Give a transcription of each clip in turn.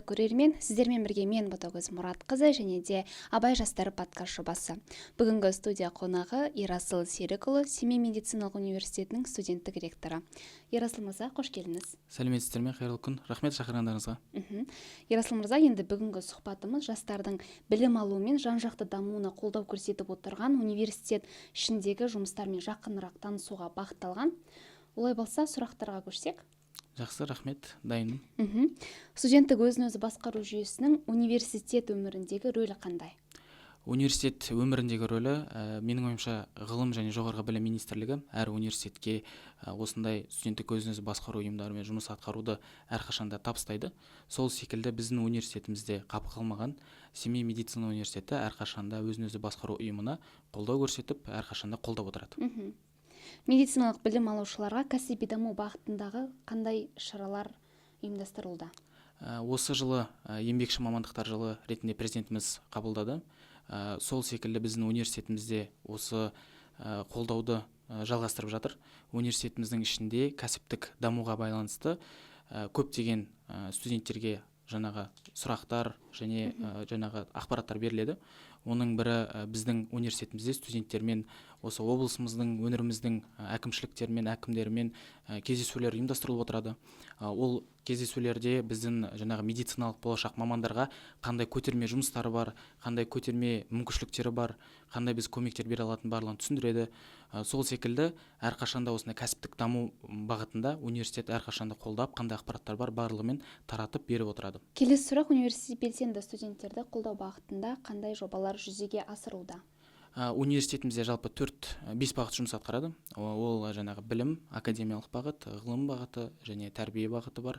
көрермен, сіздермен бірге мен Ботагөз Мұратқызы және де Абай жастары подкаст жобасы. Бүгінгі студия қонағы Ерасыл Серікұлы, Семей медициналық университетінің студенттік ректоры. Ерасыл мырза, қош келдіңіз. Сәлеметсіздер ме, қайырлы күн. Рахмет шақырғандарыңызға. Ерасыл мырза, енді бүгінгі сұхбатымыз жастардың білім алуы мен жан-жақты дамуына қолдау көрсетіп отырған университет ішіндегі жұмыстармен жақынырақ танысуға бағытталған. Олай болса, сұрақтарға көшсек. Жақсы, рахмет, дайынмын. Студенттік өзін-өзі басқару жүйесінің университет өміріндегі рөлі қандай? Университет өміріндегі рөлі, менің ойымша, ғылым және жоғарғы білім министрлігі әр университетке осындай студенттік өзін-өзі басқару ұйымдарымен жұмыс атқаруды әрқашанда табыстайды. Сол секілді біздің университетімізде қапы қалмаған Семей медицина университеті әрқашанда өзін-өзі басқару ұйымына қолдау көрсетіп, әрқашанда қолдап отырады. Медициналық білім алушыларға кәсіби даму бағытындағы қандай шаралар ұйымдастырылды? Осы жылы еңбекші мамандықтар жылы ретінде президентіміз қабылдады. Сол секілді біздің университетімізде осы қолдауды жалғастырып жатыр. Университетіміздің ішінде кәсіптік дамуға байланысты көптеген студенттерге жаңағы сұрақтар және жаңағы ақпараттар беріледі. Оның бірі біздің университетімізде студенттермен осы облысымыздың, өңіріміздің әкімшіліктермен, әкімдерімен кездесулер ұйымдастырылып отырады. Ол кездесулерде біздің жаңағы медициналық болашақ мамандарға қандай көтерме жұмыстары бар, қандай көтерме мүмкіншіліктері бар, қандай біз көмектер бере алатын барлығын түсіндіреді. Сол секілді әрқашанда осындай кәсіптік даму бағытында университет әрқашанда қолдап, қандай ақпараттар бар барлығымен таратып беріп отырады. Келесі сұрақ, университет белсенді студенттерді қолдау бағытында қандай жобалар жүзеге асырылуда? Университетімізде жалпы 4-5 бағыт жұмыс атқарады. Ол жаңағы білім, академиялық бағыт, ғылым бағыты және тәрбие бағыты бар,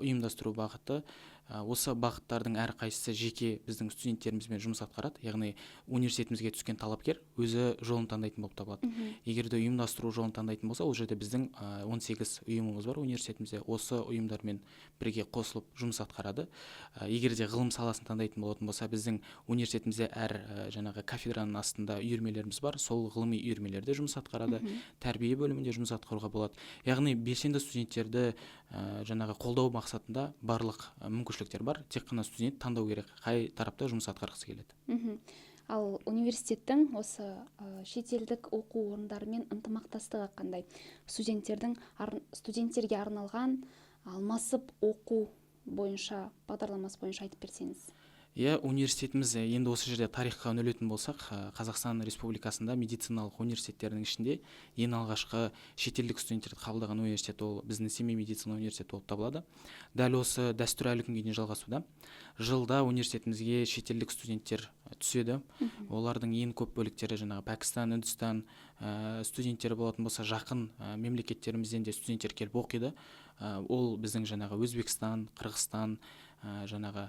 ұйымдастыру бағыты. Осы бағыттардың әрқайсысы жеке біздің студенттерімізбен жұмыс атқарады. Яғни университетімізге түскен талапкер өзі жолын таңдайтын болып табылады. Егер де ұйымдастыру жолын таңдайтын болса, ол жерде біздің 18 ұйымымыз бар университетімізде. Осы ұйымдармен бірге қосылып жұмыс атқарады. Егер де ғылым саласын таңдайтын болатын болса, біздің университетімізде әр жаңағы кафедраның астында үйірмелеріміз бар. Сол ғылыми үйірмелерде жұмыс атқарады. Тәрбие бөлімінде жұмыс атқаруға болады. Яғни белсенді студенттерді жаңағы қолдау мақсатында барлық мүмкіншіліктер бар. Тек қана студент таңдау керек, қай тарапта жұмыс атқарғысы келеді. Ал университеттің осы шетелдік оқу орындарымен ынтымақтастығы қандай? Студенттерге арналған алмасып оқу бойынша, бағдарламасы бойынша айтып берсеңіз. Университетіміз енді осы жерде тарихқа үңілетін болсақ, Қазақстан Республикасында медициналық университеттердің ішінде ең алғашқы шетелдік студенттерді қабылдаған университет ол біздің Семей медицина университеті болып табылады. Дәл осы дәстүр әлі күнге дейін жалғасуда. Жылда университетімізге шетелдік студенттер түседі. Олардың ең көп бөліктері жаңағы Пәкістан, Үндістан студенттері болатын болса, жақын мемлекеттерімізден де студенттер келіп оқиды. Ол біздің жаңағы Өзбекстан, Қырғызстан, жаңағы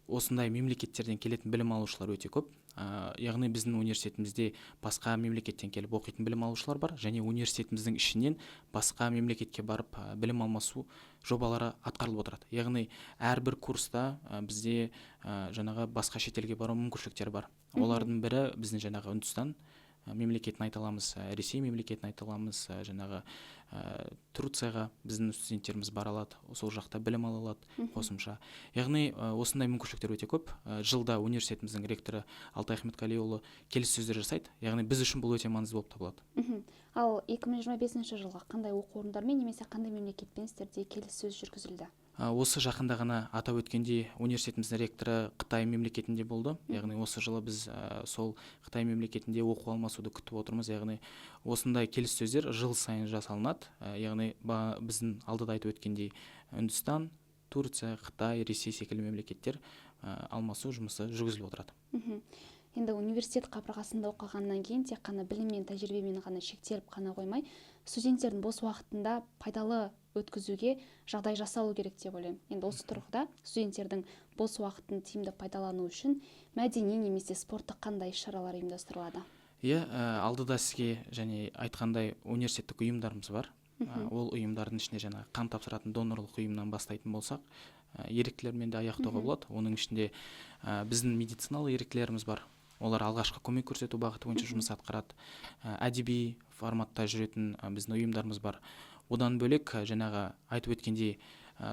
осындай мемлекеттерден келетін білім алушылар өте көп. Яғни біздің университетімізде басқа мемлекеттен келіп оқитын білім алушылар бар, және университетіміздің ішінен басқа мемлекетке барып білім алмасу жобалары атқарылып отырады. Яғни әрбір курста бізде жаңағы басқа шетелге бару мүмкіншіліктері бар. Олардың бірі біздің жаңағы Үндістан мемлекетін айта аламыз, Ресей мемлекетін айта аламыз, жаңағы Турцияға біздің студенттеріміз бара алады, сол жақта білім ала алады қосымша. Яғни осындай мүмкіншіліктер өте көп. Жылда университетіміздің ректоры Алтай Ахметқалиұлы келіссөздер жасайды. Яғни біз үшін бұл өте маңызды болып табылады. Ал 2025 жылға қандай оқу орындармен немесе қандай мемлекетпен сіздерде келіссөз жүргізілді? Осы жақында ғана атап өткендей университетіміздің ректоры Қытай мемлекетінде болды. Яғни осы жылы біз сол Қытай мемлекетінде оқу алмасуды күтіп отырмыз. Яғни осындай келіссөздер жыл сайын жасалынады. Яғни біздің алдыда айтып өткендей Үндістан, Турция, Қытай, Ресей секілді мемлекеттер алмасу жұмысы жүргізіліп отырады. Енді университет қабырғасында оқығаннан кейін тек қана білім мен тәжірибемен ғана шектеліп қана қоймай, студенттердің бос уақытында пайдалы өткізуге жағдай жасалу керек деп ойлаймын. Енді осы тұрғыда студенттердің бос уақытын тиімді пайдалану үшін мәдени немесе спорттық қандай шаралар ұйымдастырылады? Алдыда сізге және айтқандай университеттік ұйымдарымыз бар. Ол ұйымдардың ішінде жаңа қан тапсыратын донорлық ұйымнан бастайтын болсақ, еріктілермен де аяқтауға болады. Оның ішінде біздің медициналық еріктілеріміз бар. Олар алғашқы көмек көрсету бағыты бойынша жұмыс атқарады. Әдеби форматта жүретін біздің ұйымдарымыз бар. Одан бөлек жаңағы айтып өткендей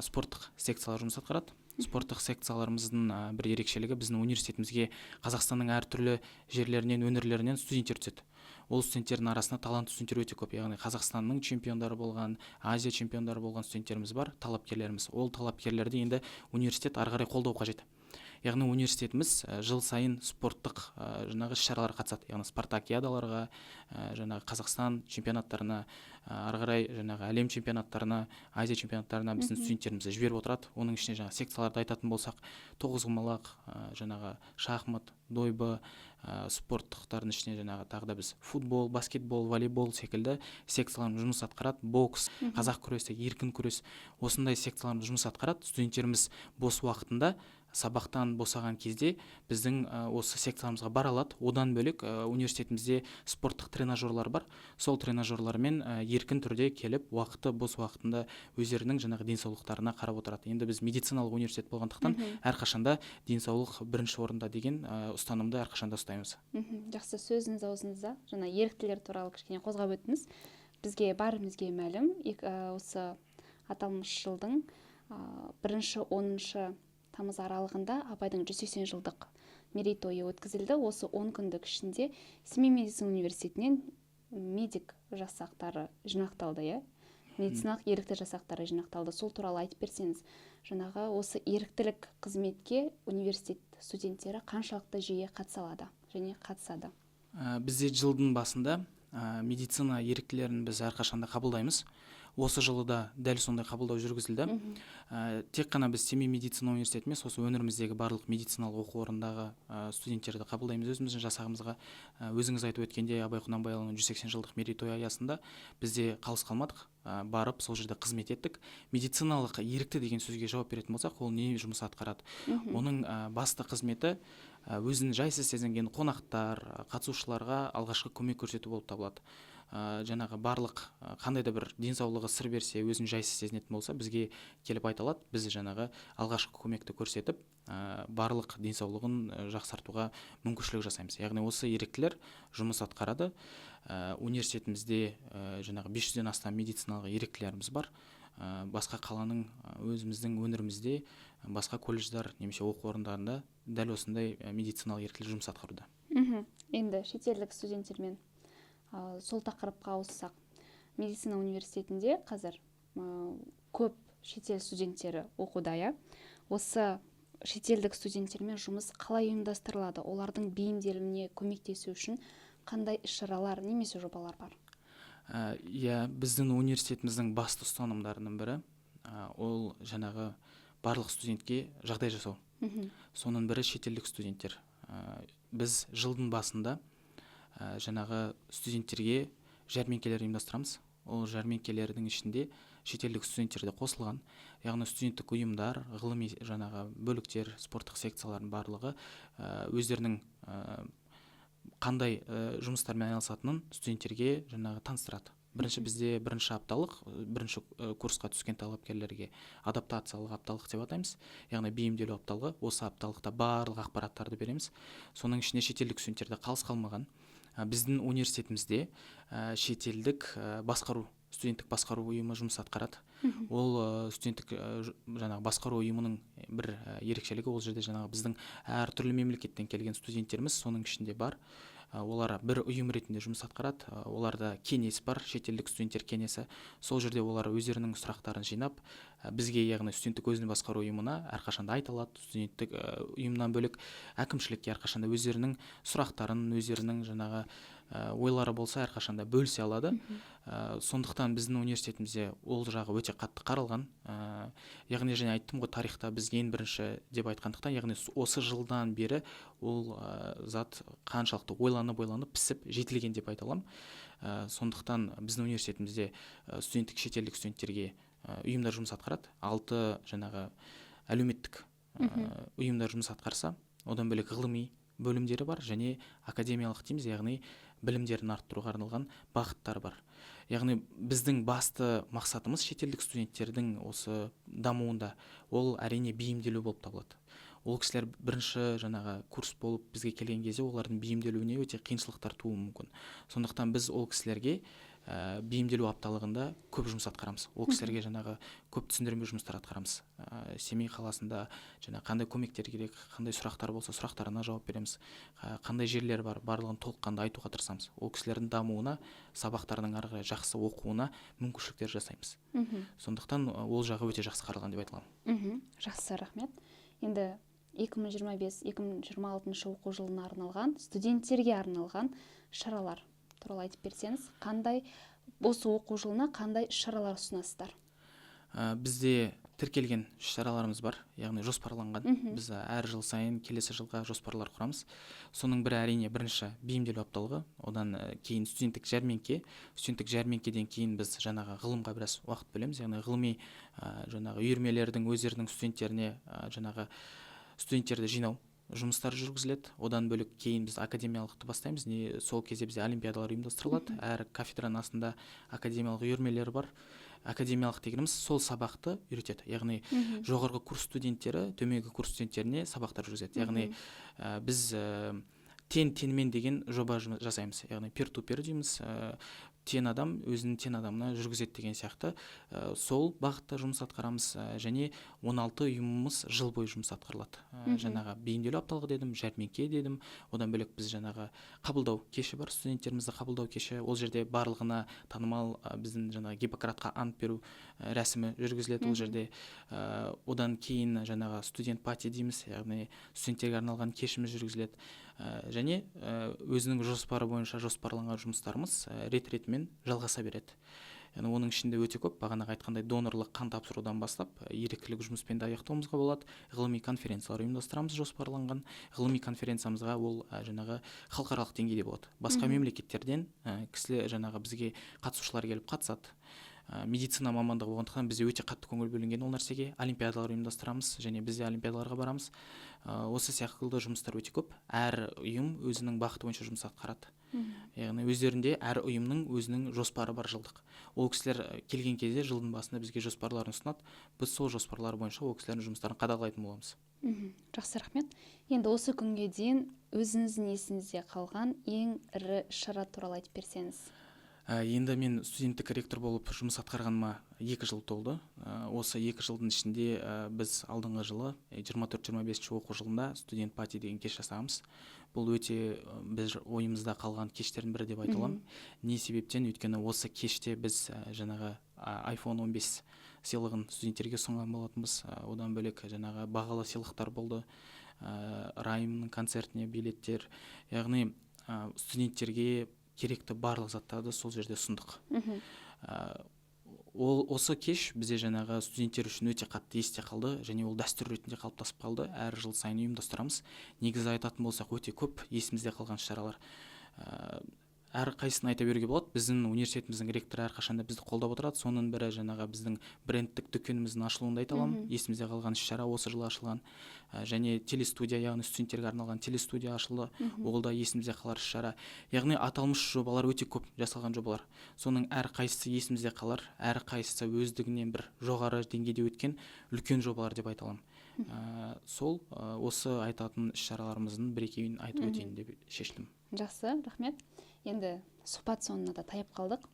спорттық секциялар жұмыс атқарады. спорттық секцияларымыздың бір ерекшелігі, біздің университетімізге Қазақстанның әртүрлі жерлерінен, өңірлерінен студенттер түседі. Ол студенттердің арасында талантты студенттер өте көп, яғни Қазақстанның чемпиондары болған, Азия чемпиондары болған студенттеріміз бар, талапкерлеріміз. Ол талапкерлерді енді университет ары қарай қолдау қажет. Яғни университетіміз жыл сайын спорттық жаңағы іс-шараларға қатысады, яғни спартакиадаларға, жаңағы Қазақстан чемпионаттарына, ары қарай жаңағы әлем чемпионаттарына, Азия чемпионаттарына біздің студенттерімізді жіберіп отырады. Оның ішіне жаңағы секцияларды айтатын болсақ, тоғызқұмалақ, жаңағы шахмат, дойбы, спорттықтардың ішіне жаңағы тағы да біз футбол, баскетбол, волейбол секілді секцияларымыз жұмыс атқарады. Бокс, қазақ күресі, еркін күрес, осындай секцияларымыз жұмыс атқарады. Студенттеріміз бос уақытында сабақтан босаған кезде біздің осы секцияларымызға бара алады. Одан бөлек университетімізде спорттық тренажерлар бар. Сол тренажерлармен еркін түрде келіп, бос уақытында өздерінің жаңағы денсаулықтарына қарап отырады. Енді біз медициналық университет болғандықтан әрқашанда денсаулық бірінші орында деген ұстанымды әрқашанда ұстаймыз. Жақсы, сөзіңіз аузыңызда. Жаңа еріктілер туралы кішкене қозғап өттіңіз. Бізге бәрімізге мәлім, осы аталмыш жылдың 1-10 тамыз аралығында Абайдың 180 жылдық мерейтойы өткізілді. Осы 10 күндік ішінде Семей медицина университетінен медик жасақтары жинақталды, медициналық ерікті жасақтары жинақталды. Сол туралы айтып берсеңіз, жаңағы осы еріктілік қызметке университет студенттері қаншалықты жиі қатыса алады және қатысады? Бізде жылдың басында медицина еріктілерін біз әрқашанда қабылдаймыз. Осы жылы да дәл сондай қабылдау жүргізілді. Тек қана біз Семей медицина университеті емес, осы өңіріміздегі барлық медициналық оқу орындағы студенттерді қабылдаймыз өзіміздің жасағымызға. Өзіңіз айтып өткендей, Абай Құнанбайұлының 180 жылдық мерейтойы аясында бізде қалыс қалмадық, барып сол жерде қызмет еттік. Медициналық ерікті деген сөзге жауап беретін болсақ, ол не жұмыс атқарады? Оның басты қызметі өзін жайсыз сезінген қонақтар, қатысушыларға алғашқы көмек көрсету болып табылады. Жаңағы барлық қандай да бір денсаулығы сыр берсе, өзін жайсыз сезінетін болса, бізге келіп айта алады. Біз жаңағы алғашқы көмекті көрсетіп, барлық денсаулығын жақсартуға мүмкіншілік жасаймыз. Яғни осы еріктілер жұмыс атқарады. Университетімізде жаңағы 500-ден астам медициналық еріктілеріміз бар. Басқа қаланың, өзіміздің өңірімізде басқа колледждар немесе оқу орындарында дәл осындай медициналық еріктілер жұмыс атқаруда. Енді шетелдік студенттермен сол тақырыпқа ауыссақ, медицина университетінде қазір көп шетел студенттері оқуда. Осы шетелдік студенттермен жұмыс қалай ұйымдастырылады? Олардың бейімделуіне көмектесу үшін қандай іс-шаралар немесе жобалар бар? Біздің университетіміздің басты ұстанымдарының бірі ол жаңағы барлық студентке жағдай жасау. Соның бірі шетелдік студенттер. Біз жылдың басында жаңағы студенттерге жәрмеңкелер ұйымдастырамыз. Ол жәрмеңкелердің ішінде шетелдік студенттер де қосылған. Яғни студенттік ұйымдар, ғылыми жаңағы бөліктер, спорттық секциялардың барлығы өздерінің қандай жұмыстармен айналысатынын студенттерге жаңағы таныстырады. Бізде бірінші апталық, бірінші курсқа түскен талапкерлерге адаптациялық апталық деп атаймыз. Яғни бейімделу апталығы. Осы апталықта барлық ақпараттарды береміз. Соның ішінде шетелдік студенттерді қалыс қалмаған. Біздің университетімізде шетелдік студенттік басқару ұйымы жұмыс атқарады. Ол студенттік жаңағы басқару ұйымының бір ерекшелігі, ол жерде жаңағы біздің әртүрлі мемлекеттен келген студенттеріміз соның ішінде бар. Олар бір ұйым ретінде жұмыс атқарады. Оларда кеңес бар, шетелдік студенттер кеңесі. Сол жерде олар өздерінің сұрақтарын жинап, бізге, яғни студенттік өзін басқару ұйымына әрқашанда айта алады. Студенттік ұйымнан бөлек әкімшілікке әрқашанда өздерінің сұрақтарын, өздерінің жаңағы ойлары болса әрқашанда бөлісе алады. Сондықтан біздің университетімізде ол жағы өте қатты қаралған. Яғни және айттым ғой, тарихта біз ең бірінші деп айтқандықтан, яғни осы жылдан бері ол зат қаншалықты ойланып пісіп жетілген деп айта аламын. Сондықтан біздің университетімізде шетелдік студенттерге ұйымдар жұмыс атқарады. 6 жаңағы әлеуметтік ұйымдар жұмыс атқарса, одан бөлек ғылыми бөлімдері бар және академиялық дейміз, яғни білімдерін арттыруға арналған бағыттар бар. Яғни біздің басты мақсатымыз шетелдік студенттердің осы дамуында ол әрине бейімделу болып табылады. Ол кісілер бірінші жаңағы курс болып бізге келген кезде олардың бейімделуіне өте қиыншылықтар тууы мүмкін. Сондықтан біз ол кісілерге бейімделу апталығында көп жұмыс атқарамыз. Ол кісілерге жаңағы көп түсіндірме жұмыстар атқарамыз. Семей қаласында жаңа қандай көмектер керек, қандай сұрақтар болса сұрақтарына жауап береміз. Қандай жерлер бар, барлығын толыққанды айтуға тырысамыз. Ол кісілердің дамуына, сабақтарының ары қарай жақсы оқуына мүмкіншіліктер жасаймыз. Сондықтан ол жағы өте жақсы қаралған деп айта аламын. Жақсы, рахмет. Енді 2025-2026 оқу жылына арналған, студенттерге арналған шаралар туралы айтып берсеңіз, қандай осы оқу жылына қандай шаралар ұсынасыздар? Бізде тіркелген шараларымыз бар, яғни жоспарланған. Біз әр жыл сайын келесі жылға жоспарлар құрамыз. Соның бірі әрине бірінші бейімделу апталығы, одан кейін студенттік жәрмеңке. Студенттік жәрмеңкеден кейін біз жаңағы ғылымға біраз уақыт бөлеміз, яғни ғылыми жаңағы үйірмелердің өздерінің студенттеріне жаңағы студенттерді жинау жұмыстары жүргізіледі. Одан бөлек кейін біз академиялықты бастаймыз. Сол кезде бізде олимпиадалар ұйымдастырылады. Әр кафедраның астында академиялық үйірмелер бар. Академиялық дегеніміз сол сабақты үйретеді. Яғни жоғарғы курс студенттері төменгі курс студенттеріне сабақтар жүргізеді. Яғни біз тең-теңмен деген жоба жасаймыз. Яғни peer-to-peer дейміз. Тең адам өзінің тең адамына жүргізеді деген сияқты сол бағытта жұмыс атқарамыз. Және 16 ұйымымыз жыл бойы жұмыс атқарылады. Жаңағы бейімделу апталығы дедім, жәрмеңке дедім. Одан бөлек біз жаңағы қабылдау кеші бар, студенттерімізді қабылдау кеші. Ол жерде барлығына танымал біздің жаңағы Гиппократқа ант беру рәсімі жүргізіледі ол жерде. Одан кейін жаңағы студент пати дейміз, яғни студенттерге арналған кешіміз жүргізіледі. Және өзінің жоспары бойынша жоспарланған жұмыстарымыз рет-ретімен жалғаса береді. Оның ішінде өте көп, бағанағы айтқандай донорлық қан тапсырудан бастап еріктілік жұмыспен де аяқтауымызға болады. Ғылыми конференциялар ұйымдастырамыз жоспарланған. Ғылыми конференциямызға ол жаңағы халықаралық деңгейде болады. Басқа мемлекеттерден кісілер жаңағы бізге қатысушылар келіп қатысады. Медицина мамандығы болғандықтан бізде өте қатты көңіл бөлінген ол нәрсеге. Олимпиадалар ұйымдастырамыз және бізде олимпиадаларға барамыз. Осы сияқты жұмыстар өте көп. Әр ұйым өзінің бағыты бойынша жұмыс атқарады. Яғни өздерінде әр ұйымның өзінің жоспары бар жылдық. Ол кісілер келген кезде жылдың басында бізге жоспарларын ұсынады. Біз сол жоспарлар бойынша ол кісілердің жұмыстарын қадағалайтын боламыз. Жақсы, рахмет. Енді осы күнге дейін өзіңіздің есіңізде қалған ең ірі шара туралы айтып берсеңіз. Енді мен студенттік ректор болып жұмыс атқарғаныма 2 жыл толды. Осы 2 жылдың ішінде біз алдыңғы жылы 24-25 оқу жылында студент пати деген кеш жасағанбыз. Бұл өте біз ойымызда қалған кештердің бірі деп айта аламын. Не себептен? Өйткені осы кеште біз жаңағы iPhone 15 сыйлығын студенттерге ұсынған болатынбыз. Одан бөлек жаңағы бағалы сыйлықтар болды. Райымның концертіне билеттер. Яғни студенттерге керекті барлық заттарды сол жерде ұсындық. Осы кеш бізде жаңағы студенттер үшін өте қатты есте қалды және ол дәстүр ретінде қалыптасып қалды. Әр жыл сайын ұйымдастырамыз. Негізі айтатын болсақ өте көп есімізде қалған шаралар. Әр қайсысын айта беруге болады. Біздің университетіміздің ректоры әрқашанда бізді қолдап отырады. Соның бірі жаңағы біздің брендтік дүкеніміздің ашылуында айта аламын. Есімізде қалған шара осы жылы ашылған. Және телестудия, яғни студенттерге арналған телестудия ашылды. Ол да есімізде қалар шара. Яғни аталмыш жобалар өте көп жасалған жобалар. Соның әр қайсысы есімізде қалар, әр қайсысы өздігінен бір жоғары деңгейде өткен үлкен жобалар деп айта аламын. Сол осы айтатын іс-шараларымыздың бір-екеуін айтып өтейін деп шештім. Жақсы, рахмет. Енді сұхбат соңына да таяп қалдық.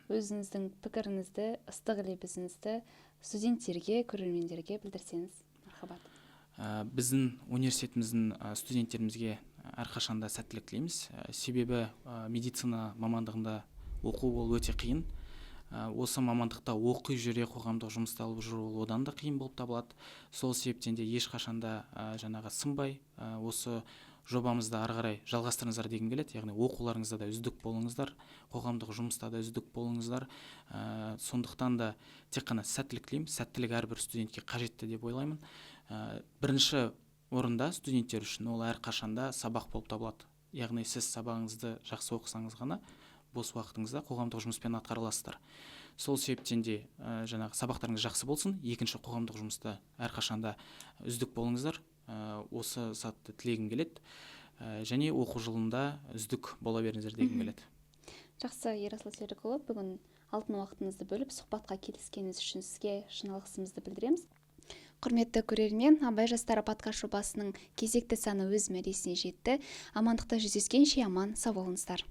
Өзіңіздің пікіріңізді, ыстық лебізіңізді студенттерге, көрермендерге білдірсеңіз, мархабат. Біздің университетіміздің студенттерімізге әрқашанда сәттілік тілейміз. Себебі медицина мамандығында оқу ол өте қиын. Осы мамандықта оқи жүре қоғамдық жұмыста алып жүру одан да қиын болып табылады. Сол себептен де ешқашанда жаңағы сынбай осы жобамызды ары қарай жалғастырыңыздар дегім келеді. Яғни оқуларыңызда да үздік болыңыздар, қоғамдық жұмыста да үздік болыңыздар. Сондықтан да тек қана сәттілік тілеймін. Сәттілік әрбір студентке қажетті деп ойлаймын. Бірінші орында студенттер үшін ол әрқашанда сабақ болып табылады. Яғни сіз сабағыңызды жақсы оқысаңыз ғана бос уақытыңызда қоғамдық жұмыспен атқара аласыздар. Сол себептен де жаңағы сабақтарыңыз жақсы болсын. Екінші қоғамдық жұмыста әрқашанда үздік болыңыздар. Осы сәтті тілегім келеді. Және оқу жылында үздік бола беріңіздер дегім келеді. Жақсы, Ерасыл Серікұлы, бүгін алтын уақытыңызды бөліп сұхбатқа келіскеніңіз үшін сізге шын алғысымызды білдіреміз. Құрметті көрермен, Абай жастары подкаст жобасының кезекті саны өз мәресіне жетті. Амандықта жүздескенше аман сау болыңыздар.